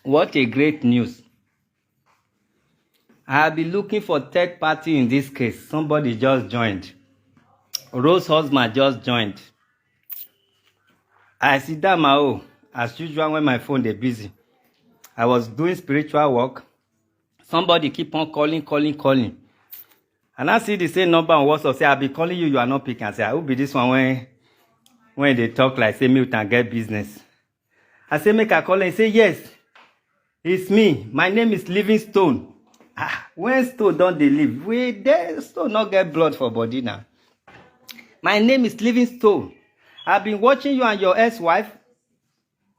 What a great news. I'll be looking for third party in this case. Somebody just joined. Rosehusband just joined. I sit down my own, as usual when my phone is busy. I was doing spiritual work. Somebody keep on calling. And I see the same number on WhatsApp. Say, I'll be calling you, you are not picking. I say, I will be this one when they talk like, say, me, we can get business. I say, make a call and say, yes, it's me. My name is Livingstone. When stone don't they live? We there stone not get blood for body now. My name is Livingstone. I've been watching you and your ex-wife.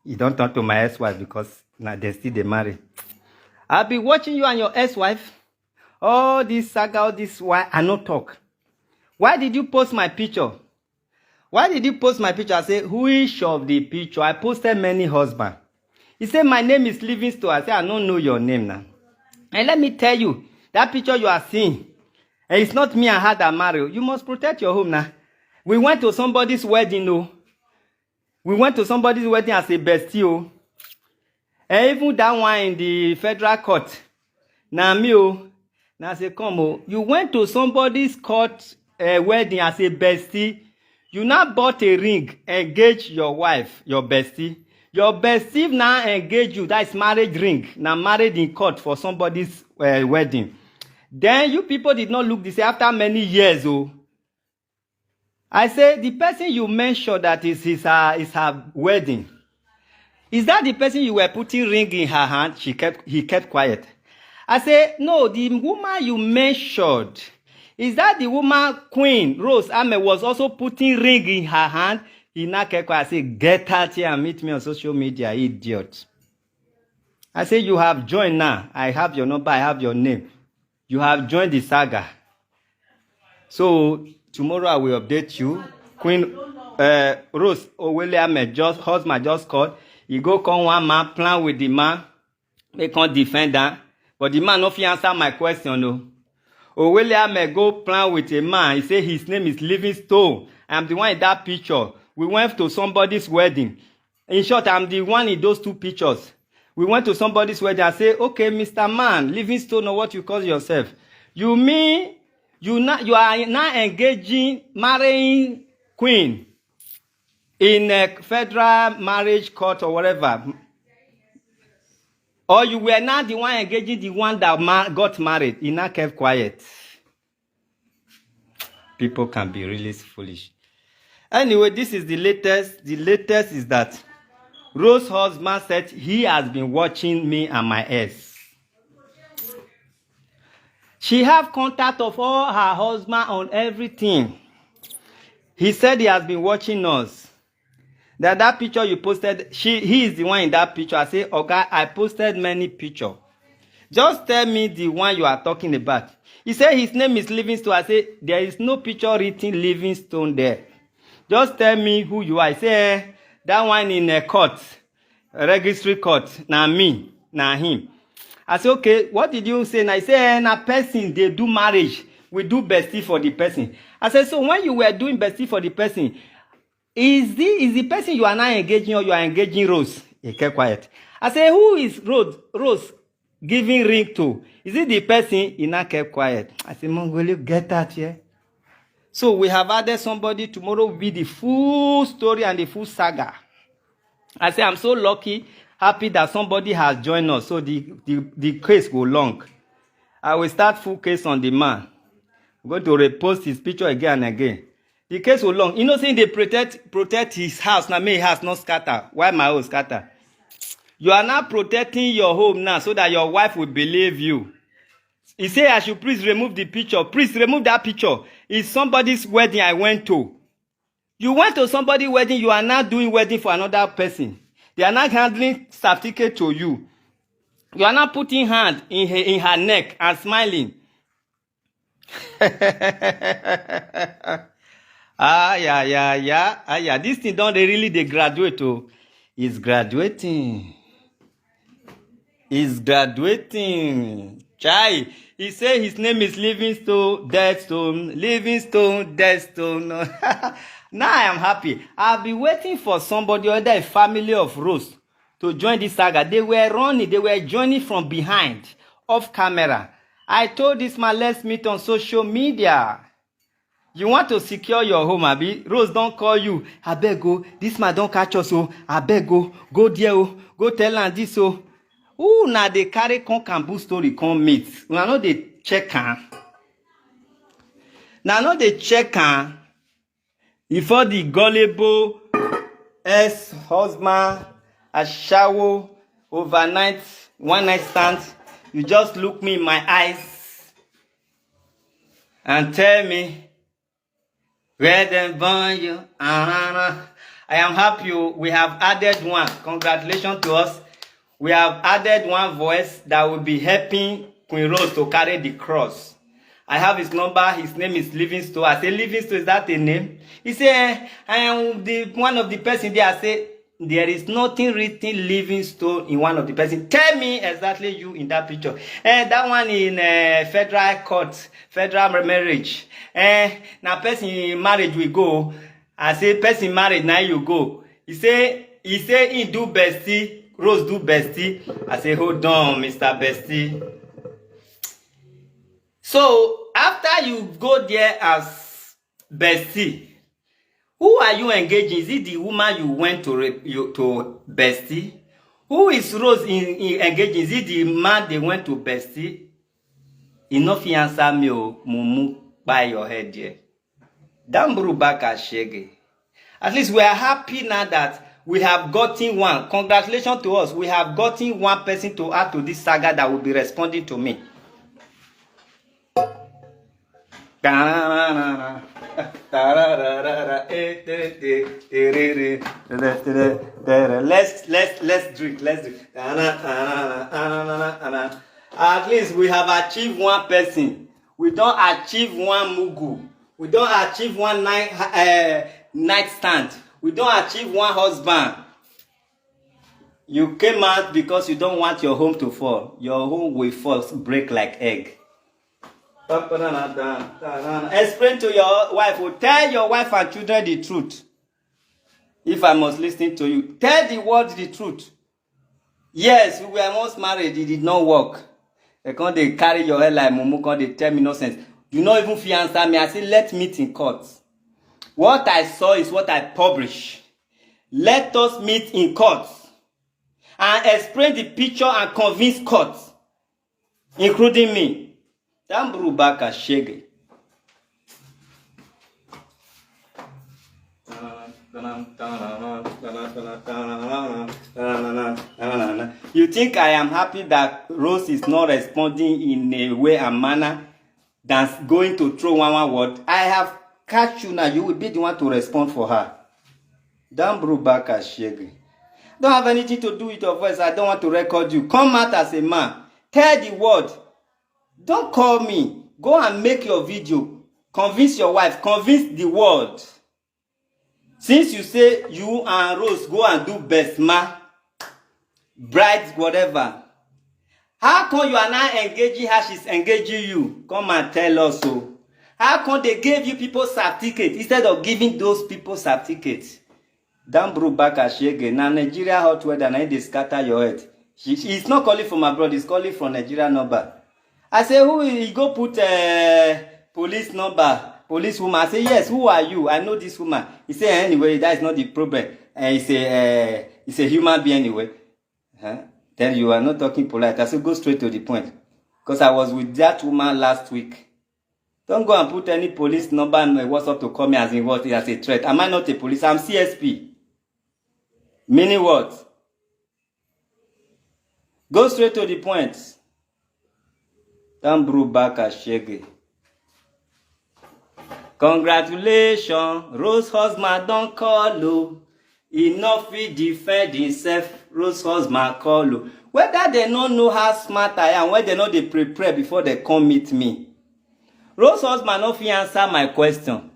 You don't talk to my ex-wife because now they still they marry. I've been watching you and your ex-wife. All this saga, all this why I not talk. Why did you post my picture? Why did you post my picture? I say, which of the picture? I posted many husbands. He said, my name is Livingstone. I said, I don't know your name now. And let me tell you, that picture you are seeing, and it's not me and her that marry. You must protect your home now. We went to somebody's wedding, no. We went to somebody's wedding as a bestie, oh. And even that one in the federal court. Now me, oh. Now I say, come, oh. You went to somebody's court wedding as a bestie. You now bought a ring, engage your wife, your bestie. Your bestie now engage you. That is marriage ring. Now married in court for somebody's wedding. Then you people did not look this after many years, oh. I say, the person you mentioned that is her wedding. Is that the person you were putting ring in her hand? He kept quiet. I say, no, the woman you mentioned, is that the woman Queen Rose Ahmed was also putting ring in her hand? He now kept quiet. I say, get out here and meet me on social media, idiot. I say, you have joined now. I have your number, I have your name. You have joined the saga. So tomorrow I will update you. Queen Rose Ahmed husband just called. He go come one man plan with the man. They can't defend that. But the man no fit answer my question, no. Ahmed go plan with a man. He say his name is Livingstone. I'm the one in that picture. We went to somebody's wedding. In short, I'm the one in those two pictures. We went to somebody's wedding. I say, okay, Mr. Man, Livingstone or what you call yourself. You mean you are now engaging, marrying Queen in a federal marriage court or whatever. Or you were not the one engaging the one that got married. He now kept quiet. People can be really foolish. Anyway, this is the latest. The latest is that Rosehusband said he has been watching me and my ex. She have contact of all her husband on everything. He said he has been watching us. That picture you posted, he is the one in that picture. I say, okay, I posted many pictures. Just tell me the one you are talking about. He said his name is Livingstone. I say, there is no picture written Livingstone there. Just tell me who you are. I say, that one in a court, a registry court. Now me, now him. I say, okay, what did you say? And I say, na person, they do marriage. We do bestie for the person. I said, so when you were doing bestie for the person, is the person you are now engaging or you are engaging Rose? He kept quiet. I say, who is Rose giving ring to? Is it the person? He now kept quiet. I say, Mongolio, get out here. So we have added somebody. Tomorrow will be the full story and the full saga. I say, I'm so lucky, happy that somebody has joined us. So the case go long. I will start full case on the man. I'm going to repost his picture again and again. The case will long. You know, saying they protect his house. Now, my house not scatter. Why my house scatter? You are now protecting your home now so that your wife will believe you. He said, I should please remove the picture. Please remove that picture. It's somebody's wedding I went to. You went to somebody's wedding. You are now doing wedding for another person. They are not handling certificate to you. You are not putting hand in her neck and smiling. Yeah. This thing don't really they graduate. Oh, it's graduating. It's graduating. Chai. He said his name is Livingstone, Deadstone. Livingstone, Deadstone. Now I am happy. I'll be waiting for somebody, whether a family of Rose, to join this saga. They were running, they were joining from behind, off camera. I told this man, let's meet on social media. You want to secure your home, abi? Rose don't call you. Abeg go, this man don't catch us, oh. Abeg go there, oh. Go tell am this, oh. Ooh, now they carry come Cambu story, come meet. Now no they check am. Now no they check am. Before the gullible ex-husband, a shower, overnight, one night stand, you just look me in my eyes and tell me, where them born you? I am happy we have added one. Congratulations to us. We have added one voice that will be helping Queen Rose to carry the cross. I have his number. His name is Livingstone. I say, Livingstone, is that a name? He say, I am one of the person there. I say, there is nothing written Livingstone in one of the person. Tell me exactly you in that picture. That one in federal court, federal marriage. Now person in marriage we go. I say person marriage now you go. He say he do bestie. Rose do bestie. I say hold on, Mr. Bestie. So after you go there as bestie, who are you engaging? Is it the woman you went to bestie? Who is Rose in engaging? Is it the man they went to bestie? Enough answer me, mumu by your head there. Damburu baka shege. At least we are happy now that we have gotten one. Congratulations to us. We have gotten one person to add to this saga that will be responding to me. Let's drink. At least we have achieved one person. We don't achieve one mugu. We don't achieve one night stand. We don't achieve one husband. You came out because you don't want your home to fall. Your home will fall, break like egg. Explain to your wife, or tell your wife and children the truth. If I must listen to you, tell the world the truth. Yes, we were once married, it did not work. They carry your head like mumu, they tell me nonsense. You not even fi answer me. I say, let's meet in court. What I saw is what I publish. Let us meet in court and explain the picture and convince court, including me. Damburu baka shege. You think I am happy that Rose is not responding in a way and manner than going to throw one word? I have catch you now. You will be the one to respond for her. Damburu baka shege. Don't have anything to do with your voice. I don't want to record you. Come out as a man. Tell the word. Don't call me. Go and make your video. Convince your wife. Convince the world. Since you say you and Rose go and do best ma, bride, whatever. How come you are not engaging her? She's engaging you. Come and tell us so. How come they gave you people certificate instead of giving those people certificates? Damburu baka shege. Now Nigeria hot weather, now they scatter your head. He's not calling from abroad. He's calling from Nigeria number. I say, who he go put police number, police woman? I say, yes, who are you? I know this woman. He say, anyway, that is not the problem. It's a human being anyway. Then you are not talking polite. I say, go straight to the point. Because I was with that woman last week. Don't go and put any police number on my WhatsApp to call me as in what as a threat. Am I not a police? I'm CSP. Meaning what? Go straight to the point. Damburu baka shege. Congratulations, Rosehusband don't call you. Enough he defend himself, Rosehusband call you. Whether they don't know how smart I am, whether they know they prepare before they come meet me. Rosehusband no fit answer my question.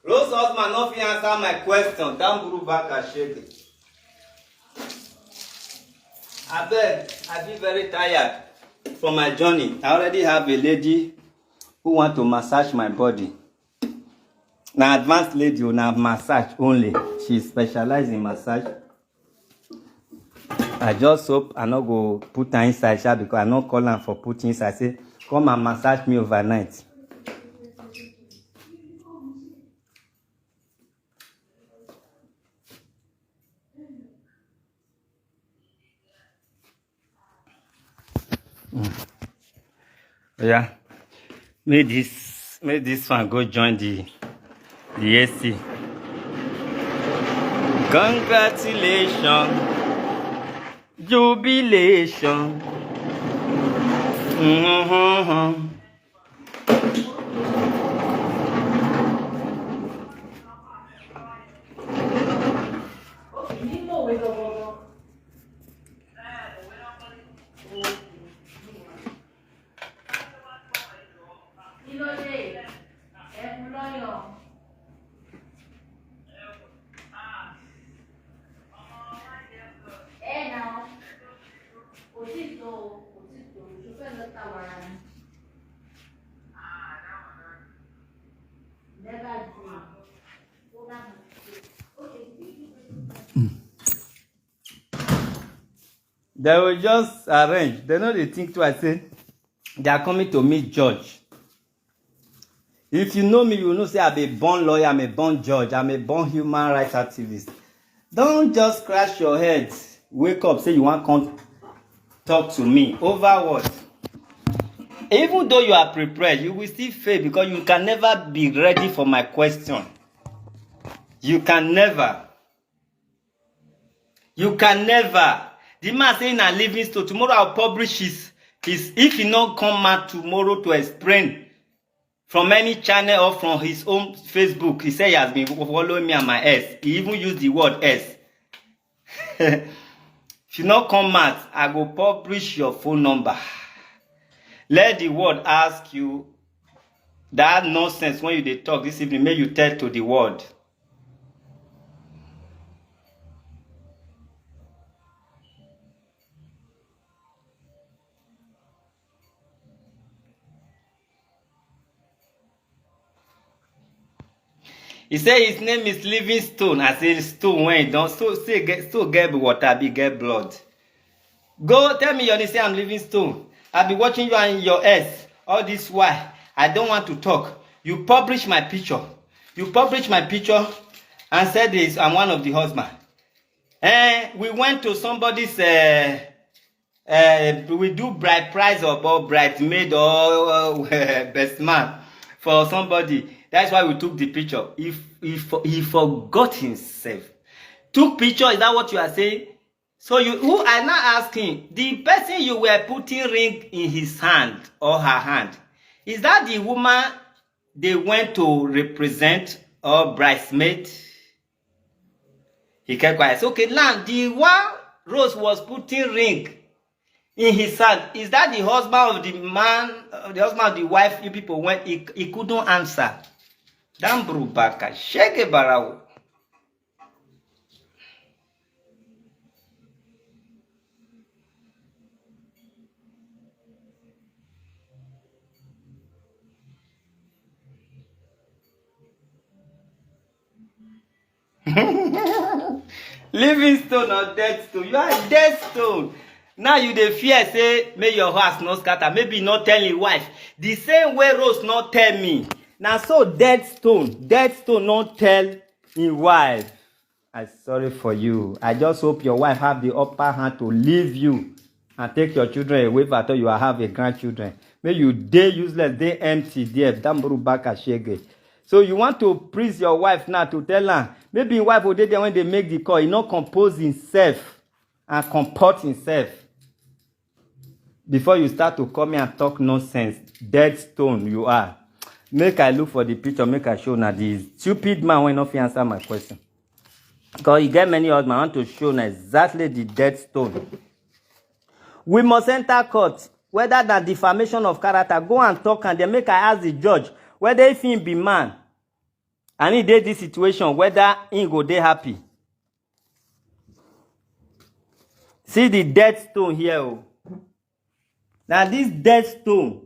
Rosehusband no fit answer my question. Damburu baka shege. I feel very tired from my journey. I already have a lady who want to massage my body. Now, advanced lady will have massage only. She specializes in massage. I just hope I not go put her inside sha, because I not call her for putting inside. I say, come and massage me overnight. Yeah. May this one go join the AC. Congratulations. Jubilation. Mm-hmm. They will just arrange. They know they think twice. Say they are coming to meet judge. If you know me, you know say I'm a born lawyer, I'm a born judge, I'm a born human rights activist. Don't just scratch your head. Wake up, say you want to come talk to me. Over what? Even though you are prepared, you will still fail because you can never be ready for my question. You can never. You can never. The man saying a living story. Tomorrow I'll publish his if he not come out tomorrow to explain from any channel or from his own Facebook. He said he has been following me and my S. He even used the word S. If you not come out, I go publish your phone number. Let the world ask you that nonsense when you talk this evening. May you tell to the world. He said his name is Livingstone. I say stone when he don't still get water, be get blood. Go tell me your name, say I'm Livingstone. I'll be watching you and your ass all this while. I don't want to talk. You publish my picture. You publish my picture and said this, I'm one of the husband. We went to somebody's we do bride price or bridesmaid or best man for somebody. That's why we took the picture. He forgot himself. Took picture, is that what you are saying? So who are now asking, the person you were putting ring in his hand or her hand, is that the woman they went to represent or bridesmaid? He kept quiet. Okay, now the one Rose was putting ring in his hand, is that the husband of the man, the husband of the wife? You people went, he couldn't answer. Dambru baka, shege barao. Livingstone or dead stone? You are dead stone. Now you dey fear say may your house not scatter. Maybe not tell your wife. The same way Rose not tell me. Now so dead stone not tell his wife. I'm sorry for you. I just hope your wife have the upper hand to leave you and take your children away after you have a grandchildren. May you dey useless, dey empty there. Damburu baka shege. So you want to praise your wife now to tell her. Maybe your wife will dey there when they make the call. He not compose himself and comport himself. Before you start to come here and talk nonsense. Dead stone you are. Make I look for the picture, make I show now the stupid man when not answer my question. Because you get many husbands, I want to show now exactly the dead stone. We must enter court. Whether that defamation of character, go and talk and then make I ask the judge whether if he be man and he did this situation, whether he go dey happy. See the dead stone here. Oh. Now this dead stone,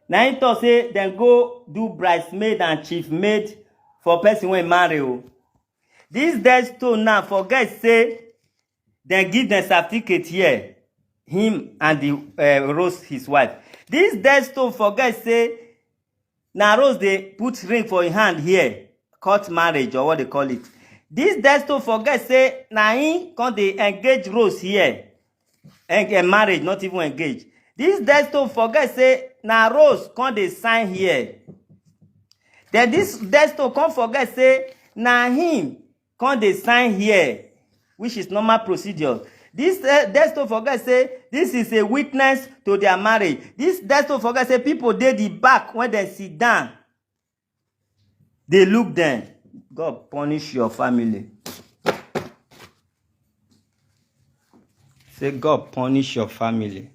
Now he talk say dem go do bridesmaid and chief maid for person wey marry o. This dead stone now forget say dem give dem certificate here, him and the Rose his wife. This dead stone forget say na Rose dey put ring for him hand here, court marriage or what they call it. This dead stone forget say na him come dey engage Rose here, marriage not even engage. This dead stone forget say na Rose come dey sign here. Then this dead stone come forget say na him come dey sign here, which is normal procedure. This dead stone forget say this is a witness to their marriage. This dead stone forget say people dey the back when they sit down, they look them. God punish your family. Say God punish your family.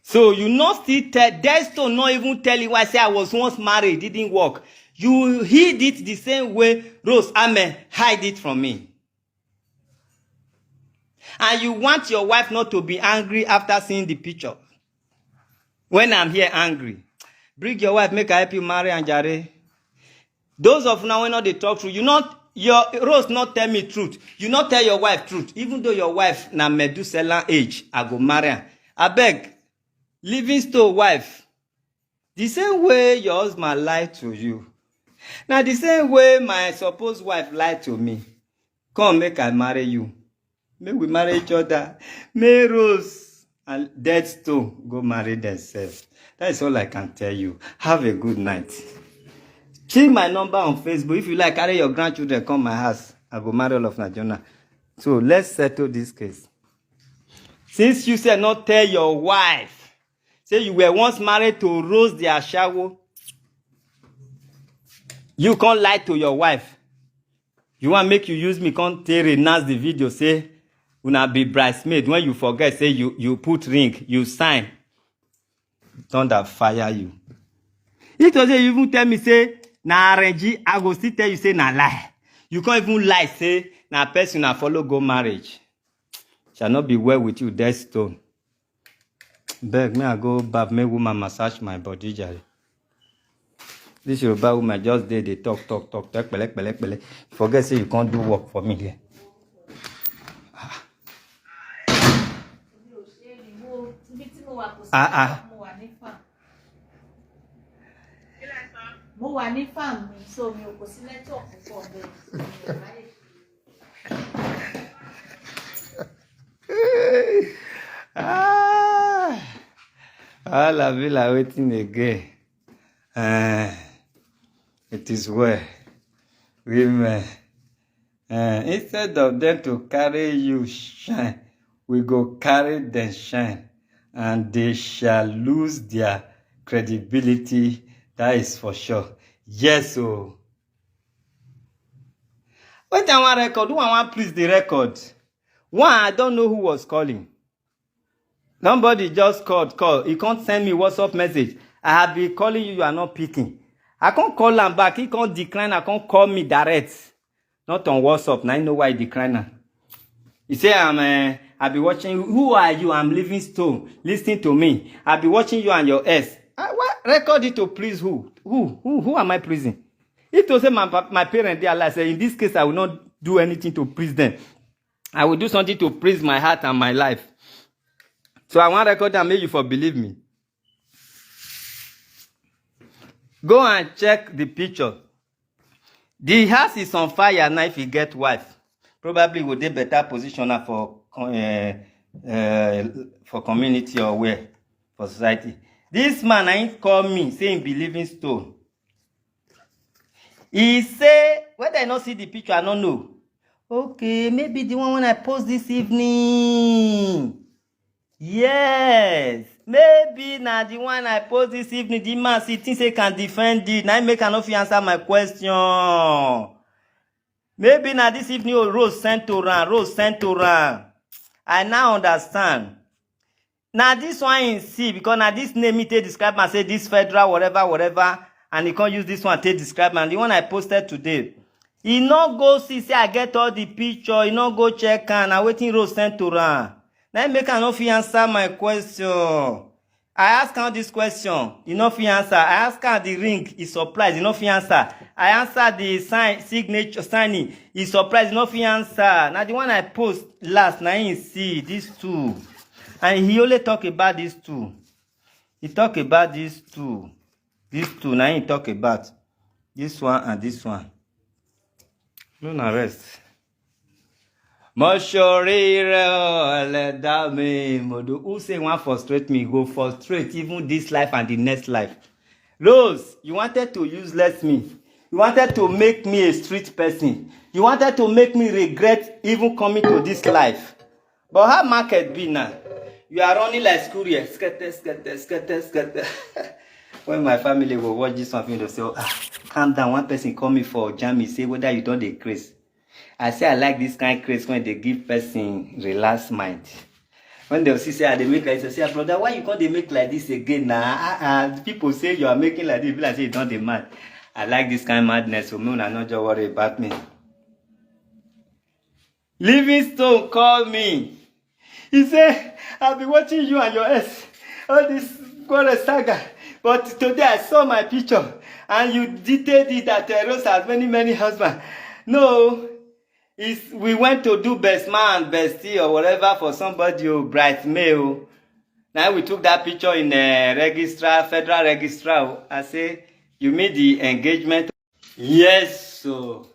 So you not still tell dead stone, not even tell you why say I was once married, didn't work. You hid it the same way Rose Amen hide it from me. And you want your wife not to be angry after seeing the picture. When I'm here angry, bring your wife, make her help you marry Anjare. Those of now when not they talk truth, you not your Rose not tell me truth. You not tell your wife truth. Even though your wife na Medusa age, I go marry her. I beg, Livingstone wife, the same way your husband lied to you. Now the same way my supposed wife lied to me. Come make I marry you. Make we marry each other. May Rose and Deadstone go marry themselves. That is all I can tell you. Have a good night. Check my number on Facebook. If you like, carry your grandchildren, come my house. I go marry all of Nigeria. So let's settle this case. Since you said not tell your wife, say you were once married to Rose the Ashawo, you can't lie to your wife. You want make you use me, can't renounce the video, say, una be bridesmaid. When you forget, say you put ring, you sign. Thunder fire you. If you even tell me, say, na arrange, I go still tell you, say, na lie. You can't even lie, say, na person na follow go marriage. Shall not be well with you, dead stone. Beg me, I go bath, make woman massage my body, Jerry. This Yoruba woman just did they talk, pele. Forget, say, you can't do work for me here. Mo wà ní farm mi, so mi ò kò sí network púpọ̀ bẹ́ẹ̀. La villa waiting again. It is well. Women. Instead of them to carry you shine, we go carry them shine. And they shall lose their credibility. That is for sure. Yes, oh. Wait, I want record. Who I want please the record? One, I don't know who was calling. Somebody just called. He can't send me WhatsApp message. I have been calling you, you are not picking. I can't call him back. He can't decline. I can't call me direct. Not on WhatsApp. Now I know why he declined. He say, I'll be watching you. Who are you? I'm Livingstone. Listen to me. I'll be watching you and your ex. What? Record it to please who? Who am I pleasing? If to say my parents, they are like, say, in this case, I will not do anything to please them. I will do something to praise my heart and my life. So I want to record and make you for believe me. Go and check the picture. The house is on fire now if you get wife. Probably would be better position for community or where? For society. This man ain't call me saying be Livingstone. He say, whether I not see the picture, I don't know. Okay, maybe the one when I post this evening. Yes, maybe now the one I post this evening, the man see things he can defend it. Now make an offer answer my question. Maybe now this evening, Rose sent to run. I now understand. Now this one in C, because now this name me take describe and say this federal, whatever, and he can't use this one take describe. And the one I posted today, he not go see, say I get all the picture, he not go check and I waiting Rose sent to run. Now make an offer answer my question. I ask am this question, e no fit answer. I ask am the ring, e surprise, e no fit answer. I answer the signature signing, e surprise, e no fit answer. Na the one I post last, na him see these two. And he only talk about these two. He talk about these two. These two, na him talk about. This one and this one. No na rest. Who say want frustrate me? Go frustrate even this life and the next life. Rose, you wanted to useless me. You wanted to make me a street person. You wanted to make me regret even coming to this life. But how market be now? You are running like school here. Scatter. When my family will watch this something, they'll say, oh, calm down. One person call me for jam, he say whether you don't dey craze. I say I like this kind of craze when they give person relaxed mind. When they'll see say they make like this, say, brother, why you can't they make like this again now? People say you are making like this, people like say you don't dey mad. I like this kind of madness, so no, not just worry about me. Livingstone called me. He said, I've been watching you and your ex, all this saga. But today I saw my picture and you detailed it that Rose has many husbands. No, we went to do best man, bestie or whatever for somebody, bridesmaid. Now we took that picture in a registrar, federal registrar. I say, you made the engagement? Yes, so